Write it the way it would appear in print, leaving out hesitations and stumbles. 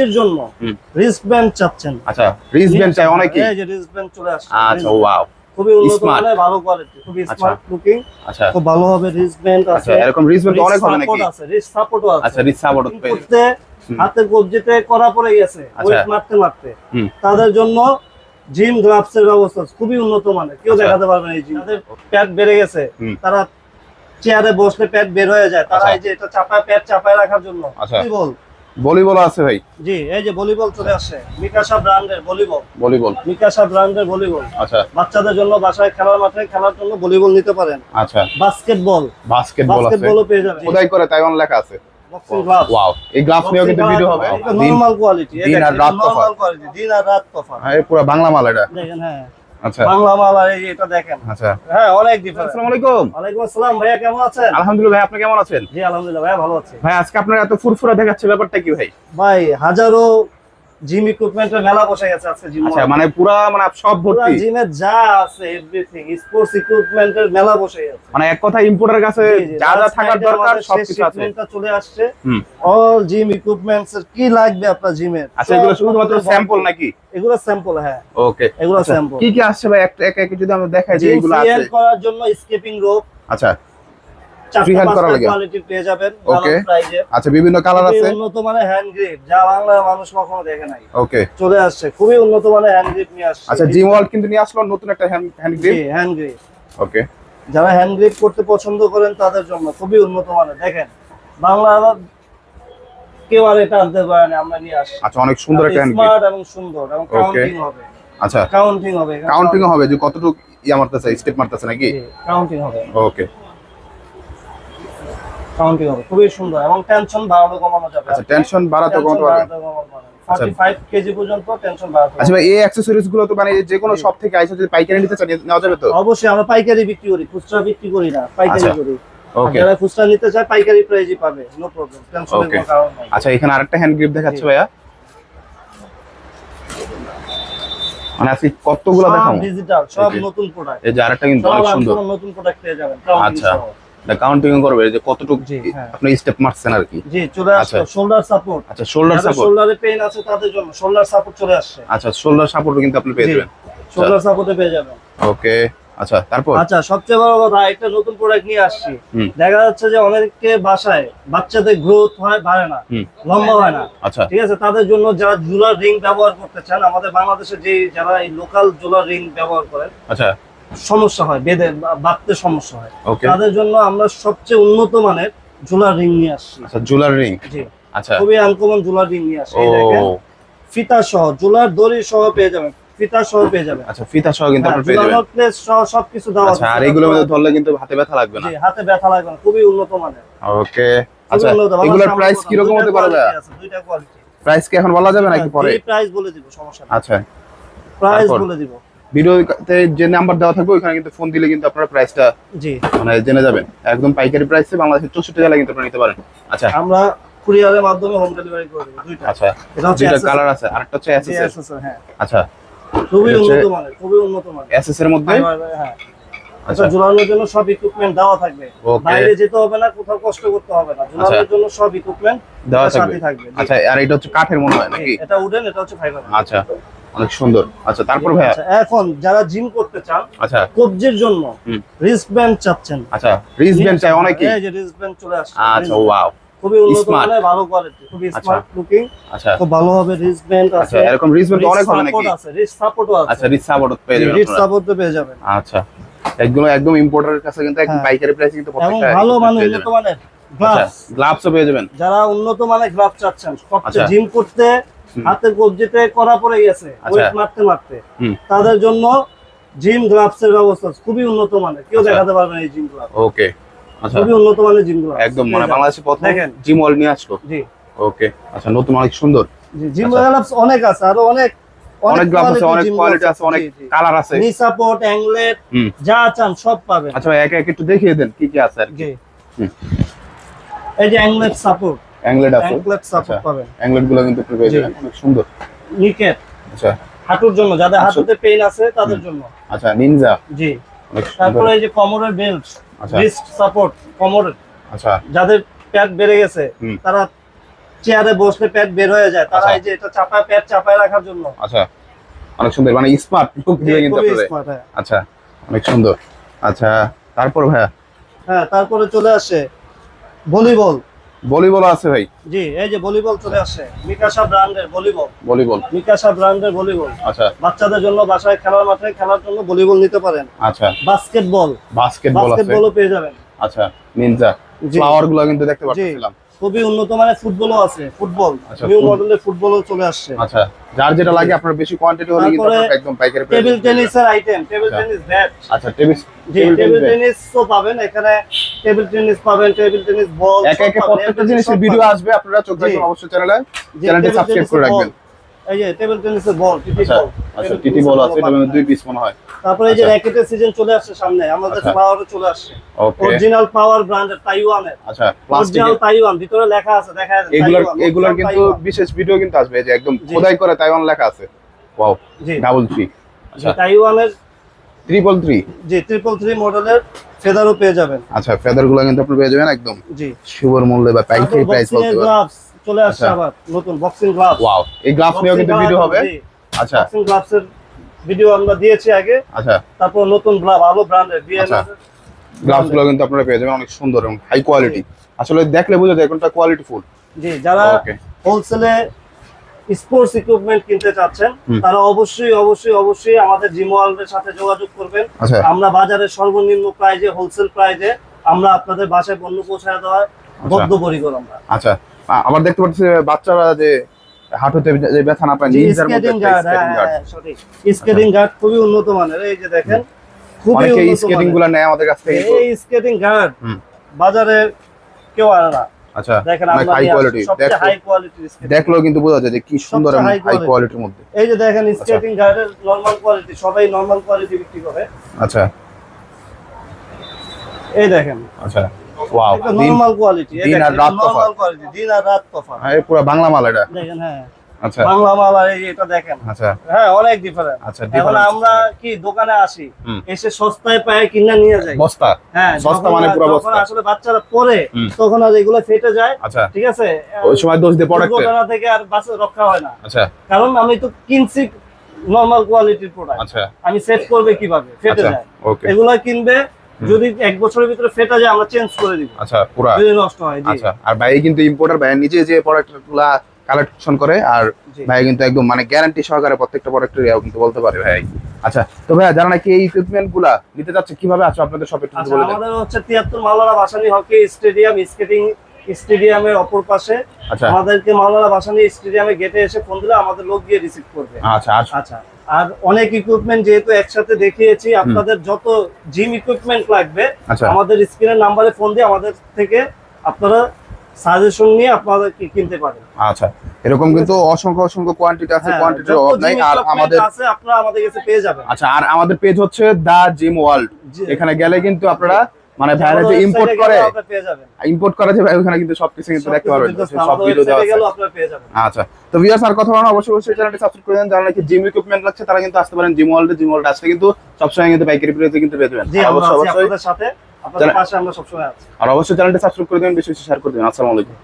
এর জন্য রিস্টব্যান্ড চাচ্ছেন। আচ্ছা, রিস্টব্যান্ড চাই অনেকে। এই যে রিস্টব্যান্ড চলে আসছে। আচ্ছা, ওয়াও, খুবই উন্নত মানের, ভালো কোয়ালিটি, খুবই স্মার্ট লুকিং। আচ্ছা, খুব ভালো হবে। রিস্টব্যান্ড আছে। আচ্ছা, এরকম রিস্টব্যান্ড অনেক হবে নাকি? আছে, রিস্ট সাপোর্টও আছে। আচ্ছা, রিস্ট সাপোর্ট করতে হাতের কবজিতে করা পড়ে গেছে, ওয়েট মারতে মারতে, তাদের জন্য জিম গ্লাভস এর ব্যবস্থা খুবই উন্নত মানের। কেউ দেখাতে পারবে না। এই জিম তাদের প্যাড বেড়ে গেছে, তারা চেয়ারে বসলে প্যাড বের হয়ে যায়, তারা এই যে এটা চাপায়, প্যাড চাপায় রাখার জন্য ভলিবল আছে ভাই। জি, এই যে ভলিবল চলে আসে, মিকাসা ব্র্যান্ডের ভলিবল। মিকাসা ব্র্যান্ডের ভলিবল। আচ্ছা, বাচ্চাদের জন্য বাসায় খেলার মাঠে খেলার জন্য ভলিবল নিতে পারেন। আচ্ছা, বাস্কেটবলও পেয়ে যাবেন। খোদাই করে তাইওয়ান লেখা আছে। ওয়াও, এই গ্লাভস নিয়েও কিন্তু ভিডিও হবে। নরমাল কোয়ালিটি, দিন আর রাত তফাৎ। নরমাল কোয়ালিটি, দিন আর রাত তফাৎ। হ্যাঁ, পুরো বাংলা মাল এটা। দেখেন, হ্যাঁ, আচ্ছা, বাংলা মাল। আর এই এটা দেখেন। আচ্ছা, হ্যাঁ, অনেক ডিফারেন্স। আসসালামু আলাইকুম। ওয়ালাইকুম আসসালাম। ভাইয়া কেমন আছেন? আলহামদুলিল্লাহ ভাই, আপনি কেমন আছেন? জি আলহামদুলিল্লাহ ভাইয়া, ভালো আছি। ভাই, আজকে আপনার এত ফুরফুরা দেখাচ্ছে, ব্যাপারটা কি ভাই? ভাই, হাজারো জিম ইকুইপমেন্টের মেলা বসে গেছে আজকে জিম। আচ্ছা, মানে পুরা সব ভর্তি জিমে যা আছে এভরিথিং, স্পোর্টস ইকুইপমেন্টের মেলা বসে গেছে। মানে এক কথা ইম্পোর্টার কাছে যা যা থাকার দরকার সবকিছু আছে। চলে আসছে। অল জিম ইকুইপমেন্টস এর কি লাগবে আপনার জিমের। আচ্ছা, এগুলো শুধুমাত্র স্যাম্পল নাকি? এগুলো স্যাম্পল, হ্যাঁ। ওকে, এগুলো স্যাম্পল। কি কি আসছে ভাই, একটা এক যদি আমরা দেখাই যে এগুলো আছে। জিম করার জন্য স্কেপিং রোপ। আচ্ছা, ফ্রি হ্যান্ড করা লাগে, কোয়ালিটি পেয়ে যাবেন ভালো প্রাইসে। আচ্ছা, বিভিন্ন কালার আছে। উন্নত মানের হ্যান্ড গ্রিপ, যা বাংলার মানুষ কখনো দেখে নাই। ওকে, চলে আসছে, খুবই উন্নত মানের হ্যান্ড গ্রিপ নিয়ে আসছে। আচ্ছা, জিম ওয়ার্ল্ড কিন্তু নিয়ে আসলো নতুন একটা হ্যান্ড গ্রিপ। জি, হ্যান্ড গ্রিপ। ওকে, যারা হ্যান্ড গ্রিপ করতে পছন্দ করেন তাদের জন্য খুবই উন্নত মানের। দেখেন, বাংলা কেউ আর এটা আনতে পারে না, আমরা নিয়ে আসছি। আচ্ছা, অনেক সুন্দর একটা হ্যান্ড গ্রিপ, স্মার্ট এবং সুন্দর, এবং কাউন্টিং হবে। আচ্ছা, কাউন্টিং হবে যে কতটুকু ইয়া মারতেছে, স্টেপ মারতেছে নাকি? কাউন্টিং হবে। ওকে, কাউন্টিং হবে, খুবই সুন্দর, এবং টেনশন বাড়ানো কমানো যাবে। আচ্ছা, টেনশন বাড়াতে কমাতে পারবেন। 45 কেজি পর্যন্ত টেনশন বাড়াতে। আচ্ছা ভাই, এই অ্যাকসেসরিজ গুলো তো মানে যে কোনো শপ থেকে আইসা যদি পাইকারি নিতে চান নেওয়া যাবে তো? অবশ্যই, আমরা পাইকারি বিক্রি করি, খুচরা বিক্রি করি না, পাইকারি করি। ওকে, যারা খুচরা নিতে চায় পাইকারি প্রাইসই পাবে, নো প্রবলেম, টেনশনের কোনো কারণ নাই। আচ্ছা, এখানে আরেকটা হ্যান্ড গ্রিপ দেখাচ্ছে ভাইয়া। মানে আজকে কতগুলো দেখাবো, ডিজিটাল সব নতুন প্রোডাক্ট। এই যে আরেকটা কিন্তু অনেক সুন্দর নতুন প্রোডাক্ট পেয়ে যাবেন। আচ্ছা, এটা কাউন্টিং করবে যে কতটুকু আপনি স্টেপ মারছেন আর কি। জি, চলে আসছে শোল্ডার সাপোর্ট। আচ্ছা, শোল্ডার সাপোর্ট, শোল্ডারে পেইন আছে তাদের জন্য শোল্ডার সাপোর্ট চলে আসছে। আচ্ছা, শোল্ডার সাপোর্টও কিন্তু আপনি পেয়ে যাবেন। শোল্ডার সাপোর্টে পেয়ে যাবেন। ওকে, আচ্ছা, তারপর আচ্ছা, সবচেয়ে বড় কথা, একটা নতুন প্রোডাক্ট নিয়ে আসছি। দেখা যাচ্ছে যে অনেকে বাসায় বাচ্চাদের গ্রোথ হয়, বাড়ে না, লম্বা হয় না। আচ্ছা, ঠিক আছে, তাদের জন্য যারা জুলার রিং ব্যবহার করতে চান, আমাদের বাংলাদেশে যে যারা এই লোকাল জুলার রিং ব্যবহার করেন, আচ্ছা, সমস্যা হয়, বেঁধে বাঁধতে সমস্যা হয়, ওকে, তাদের জন্য আমরা সবচেয়ে উন্নত মানের জুলার রিং নিয়ে আসছি। আচ্ছা, জুলার রিং। জি, আচ্ছা, খুবই আনকমন জুলার রিং নিয়ে আসছি। দেখেন, ফিতা সহ, জুলার দড়ি সহ পেয়ে যাবেন, ফিতা সহ পেয়ে যাবেন। আচ্ছা, ফিতা সহ কিন্তু আপনি পেয়ে যাবেন। প্লেস সহ সবকিছু দেওয়া আছে। আচ্ছা, আর এগুলোর মধ্যে ধরলে কিন্তু হাতে ব্যথা লাগবে না। জি, হাতে ব্যথা লাগবে না, খুবই উন্নত মানের। ওকে, আচ্ছা, এগুলোর প্রাইস কি রকম হতে পারে? দুইটা কোয়ালিটি। প্রাইস কি এখন বলা যাবে নাকি পরে? প্রাইস বলে দিব, সমস্যা নেই। আচ্ছা, প্রাইস বলে দিব। ভিডিওতে যে নাম্বার দেওয়া থাকবে ওখানে কিন্তু ফোন দিলে কিন্তু আপনারা প্রাইসটা জি মানে জেনে যাবেন। একদম পাইকারি প্রাইসে বাংলাদেশের 64 জেলায় কিন্তু আপনারা নিতে পারেন। আচ্ছা, আমরা কুরিয়ারের মাধ্যমে হোম ডেলিভারি করে দেব দুইটা। আচ্ছা, এটা হচ্ছে দুইটা কালার আছে, আরেকটা হচ্ছে এসএস। হ্যাঁ, আচ্ছা, খুবই উন্নত মানের, খুবই উন্নত মানের এসএস এর মধ্যে। হ্যাঁ, আচ্ছা, ঝুলানোর জন্য সব ইকুইপমেন্ট দেওয়া থাকবে, বাইরে যেতে হবে না, কোথাও কষ্ট করতে হবে না, ঝুলানোর জন্য সব ইকুইপমেন্ট দেওয়া থাকবে। আচ্ছা, আর এটা হচ্ছে কাঠের মনে হয় নাকি? এটা উডেন, এটা হচ্ছে ফাইবার। আচ্ছা, অনেক সুন্দর। আচ্ছা, তারপর ভাইয়া এখন যারা জিম করতে চান, আচ্ছা, কবজির জন্য রিস্টব্যান্ড চাচ্ছেন। আচ্ছা, রিস্টব্যান্ড চাই অনেকে। এই যে রিস্টব্যান্ড চলে আসছে। আচ্ছা, ওয়াও, খুবই উন্নত মানের, ভালো কোয়ালিটি, খুবই স্মার্ট লুকিং। আচ্ছা, খুব ভালো হবে। রিস্টব্যান্ড আছে। আচ্ছা, এরকম রিস্টব্যান্ড অনেক হবে নাকি? আছে, রিস্ট সাপোর্টও আছে। আচ্ছা, রিস্ট সাপোর্ট পেয়ে যাবেন, রিস্ট সাপোর্টও পেয়ে যাবেন। আচ্ছা, এগুলো একদম ইম্পোর্টারের কাছে কিন্তু একদম পাইকারি প্রাইসে কিন্তু প্রত্যেকটা এবং ভালো মানের, উন্নত মানের গ্লাভস। গ্লাভসও পেয়ে যাবেন। যারা উন্নত মানের গ্লাভস চাচ্ছেন, সবচেয়ে জিম করতে হাতের কবজিতে করা পড়ে গেছে, ওয়েট মারতে মারতে, তাদের জন্য জিম গ্লাভস এর ব্যবস্থা খুবই উন্নত মানের। কেউ দেখাতে পারবে না এই জিম গ্লাভস। ওকে, আচ্ছা, খুবই উন্নত মানের জিম গ্লাভস, একদম মানে বাংলাদেশে প্রথম দেখেন জিম ওয়ার্ল্ড নিয়ে আসলো। জি, ওকে, আচ্ছা, নতুন অনেক সুন্দর। জি, জিম গ্লাভস অনেক আছে, আরো অনেক গ্লাভস আছে, অনেক কোয়ালিটি আছে, অনেক কালার আছে, নি সাপোর্ট, অ্যাংলেট, যা চান সব পাবেন। আচ্ছা ভাই, একে একে একটু দেখিয়ে দেন কি কি আছে আর কি। এই যে অ্যাংলেট সাপোর্ট, অ্যাংলেট আছে, অ্যাংলেট সাপোর্ট পাবেন। অ্যাংলেট গুলো কিন্তু পেয়ে যাবেন, অনেক সুন্দর। নিকেট, আচ্ছা, হাঁটুর জন্য, যাদের হাঁটুতে পেইন আছে তাদের জন্য। আচ্ছা, নিনজা। জি, তারপরে এই যে কোমরের বেল্ট, রিস্ট সাপোর্ট কোমরের। আচ্ছা, যাদের প্যাড বেড়ে গেছে, তারা চেয়ারে বসলে পেট বের হয়ে যায়, তারা এই যে এটা চাপায়, পেট চাপায় রাখার জন্য। আচ্ছা, অনেক সুন্দর, মানে স্মার্ট লুক দিবে কিন্তু আপনাদের। আচ্ছা, অনেক সুন্দর। আচ্ছা, তারপর ভাইয়া? হ্যাঁ, তারপরে চলে আসে ভলিবল। ভলিবল আছে ভাই? জি, এই যে ভলিবল চলে আসে, মিকাসা ব্র্যান্ডের ভলিবল। ভলিবল, মিকাসা ব্র্যান্ডের ভলিবল। আচ্ছা, বাচ্চাদের জন্য বাসায় খেলার মাঠে খেলার জন্য ভলিবল নিতে পারেন। আচ্ছা, বাস্কেটবল, বাস্কেটবল আছে, বাস্কেটবলও পেয়ে যাবেন। আচ্ছা, নিনজা ফ্লাওয়ার গুলো কিন্তু দেখতে পাচ্ছিলাম। খুবই উন্নত মানের ফুটবলও আছে, ফুটবল নিউ মডেলের ফুটবলও চলে আসছে। আচ্ছা, যার যেটা লাগে আপনার বেশি কোয়ান্টিটি হলে কিন্তু আপনারা একদম পাইকারি প্রাইসে। টেবিল টেনিসের আইটেম, টেবিল টেনিস ব্যাট। আচ্ছা, টেবিল টেনিসও পাবেন এখানে, টেবিল টেনিস পাবেন, টেবিল টেনিস বল। একে একে প্রত্যেকটা জিনিসের ভিডিও আসবে, আপনারা চোখ রাখবেন অবশ্যই চ্যানেলটি সাবস্ক্রাইব করে রাখবেন। এই যে টেবিল টেনিসের বল, টিটি বল। আচ্ছা, টিটি বল আছে, এটা মানে 2 পিস মনে হয়। তারপরে এই যে র‍্যাকেটের সিজন চলে আসছে সামনে, আমাদের ফ্লাওয়ারও চলে আসছে। ওকে, অরিজিনাল পাওয়ার ব্র্যান্ডের, তাইওয়ানের। আচ্ছা, প্লাস্টিক, তাইওয়ান ভিতরে লেখা আছে, দেখা যায় এগুলার কিন্তু বিশেষ ভিডিও কিন্তু আসবে, এই যে একদম খোদাই করে তাইওয়ান লেখা আছে। Wow, double 3। আচ্ছা, তাইওয়ানের 333। জি, 333 মডেলের ফেদারও পেয়ে যাবেন। আচ্ছা, ফেদার গুলো কিন্তু আপনি পেয়ে যাবেন একদম জি সুপার মূল্যে বা পাইকারি প্রাইস বলতে পারেন। গ্লাভস চলে আসছে আবার, নতুন বক্সিং গ্লাভস। ওয়াও, এই গ্লাভস নিয়েও কিন্তু ভিডিও হবে। আচ্ছা, বক্সিং গ্লাভসের ভিডিও আমরা দিয়েছি আগে। আচ্ছা, তারপর নতুন গ্লাভ আলো ব্র্যান্ডের বিএমএস গ্লাভস গুলো কিন্তু আপনারা পেয়ে যাবেন, অনেক সুন্দর এবং হাই কোয়ালিটি। আসলে দেখলে বোঝা যায় কোনটা কোয়ালিটি ফুল। জি, যারা হোলসেলে স্পোর্টস ইকুইপমেন্ট কিনতে চাচ্ছেন তারা অবশ্যই অবশ্যই অবশ্যই আমাদের জিম ওয়ার্ল্ডের সাথে যোগাযোগ করবেন। আমরা বাজারে সর্বনিম্ন প্রাইজে, হোলসেল প্রাইজে আমরা আপনাদের বাসায় পণ্য পৌঁছায় দেওয়ার বদ্ধপরিকর আমরা। আচ্ছা, আবার দেখতে পাচ্ছি বাচ্চারা যে হাঁটুতে যে ব্যথা না পায়, নিজার মধ্যে সঠিক স্কেটিং গার্ড খুবই উন্নত মানের। এই যে দেখেন, খুবই উন্নত মানের স্কেটিং গুলো নেয় আমাদের কাছ থেকে। এই স্কেটিং গার্ড বাজারে কেউ আনে না। আচ্ছা, দেখেন অনেক হাই কোয়ালিটি, সবচেয়ে হাই কোয়ালিটির স্কেটিং। দেখলেও কিন্তু বোঝা যায় যে কি সুন্দর এবং হাই কোয়ালিটির মধ্যে। এই যে দেখেন স্কেটিং গার্ডের নরমাল কোয়ালিটি, সবাই নরমাল কোয়ালিটি বিক্রি করে। আচ্ছা, এই দেখেন। আচ্ছা, ওয়াও, নরমাল কোয়ালিটি, দিন আর রাত তফাৎ। নরমাল কোয়ালিটি, দিন আর রাত তফাৎ। হ্যাঁ, পুরো বাংলা মাল এটা দেখেন। হ্যাঁ, আচ্ছা, বাংলা মাল আর এটা দেখেন। আচ্ছা, হ্যাঁ, অনেক ডিফারেন্ট। আচ্ছা, এখন আমরা কি দোকানে আসি, এসে সস্তায় পায় কিনা নিয়ে যাই বস্তা। হ্যাঁ, সস্তা মানে পুরো বস্তা। আসলে বাচ্চারা পরে তখন আর এগুলো ফেটে যায়। আচ্ছা, ঠিক আছে, ওই সময় দোষ দিয়ে প্রোডাক্ট থেকে আর বাচ্চা রক্ষা হয় না। আচ্ছা, কারণ আমি তো কিনছি নরমাল কোয়ালিটির প্রোডাক্ট। আচ্ছা, আমি সেট করবে কিভাবে, ফেটে যায়। ওকে, এগুলো কিনবে, যদি 1 বছরের ভিতরে ফেটে যায় আমরা চেঞ্জ করে দিব। আচ্ছা, পুরো যদি নষ্ট হয়। জি, আচ্ছা। আর ভাই কিন্তু ইম্পোর্টার, ভাই নিজে যে প্রোডাক্টগুলো কালেকশন করে, আর ভাই কিন্তু একদম মানে গ্যারান্টি সহকারে প্রত্যেকটা প্রোডাক্টের কিন্তু বলতে পারে ভাই। আচ্ছা, তো ভাই যারা নাকি এই ইকুইপমেন্ট গুলা নিতে যাচ্ছে কিভাবে আসবে আপনাদের শপে একটু বলে দেন। আমাদের হচ্ছে 73 মাওলানা ভাসানী হকি স্টেডিয়াম, স্কেটিং স্টেডিয়ামের অপর পাশে। আচ্ছা, আমাদেরকে মাওলানা ভাসানী স্টেডিয়ামে গেটে এসে ফোন দিলে আমাদের লোক গিয়ে রিসিভ করবে। আচ্ছা, আচ্ছা। আর অনেক ইকুইপমেন্ট যেহেতু একসাথে দেখিয়েছি, আপনাদের যত জিম ইকুইপমেন্ট লাগবে আমাদের স্ক্রিনের নাম্বারে ফোন দিয়ে আমাদের থেকে আপনারা সাজেশন নিয়ে আপনারা কিনতে পারেন। আচ্ছা, এরকম কিন্তু অসংখ্য অসংখ্য কোয়ান্টিটি আছে, কোয়ান্টিটির অভাব নাই। আর আমাদের আছে, আপনারা আমাদের কাছে পেয়ে যাবেন। আচ্ছা, আর আমাদের পেজ হচ্ছে দা জিম ওয়ার্ল্ড। এখানে গেলে কিন্তু আপনারা মানে ভাইরা যে ইম্পোর্ট করে যে ভাই, ওখানে কিন্তু সবকিছু কিন্তু দেখতে পারবেন, সব ভিডিও দেওয়া আছে। আপনারা পেয়ে যাবেন। আচ্ছা, তো ভিউয়ার্স আর কথা বলা অবশ্যই অবশ্যই চ্যানেলটি সাবস্ক্রাইব করে দেন। যারা নাকি জিম ইকুইপমেন্ট লাগছে তারা কিন্তু আসতে পারেন জিম ওয়ার্ল্ডে। জিম ওয়ার্ল্ড আসলে কিন্তু সবসময় কিন্তু পাইকারি প্রাইসে কিন্তু পেয়ে যাবেন। অবশ্যই আপনাদের সাথে, আপনাদের পাশে আমরা সবসময় আছি। আর অবশ্যই চ্যানেলটি সাবস্ক্রাইব করে দেবেন, বেশি বেশি শেয়ার করে দেবেন। আসসালামু আলাইকুম।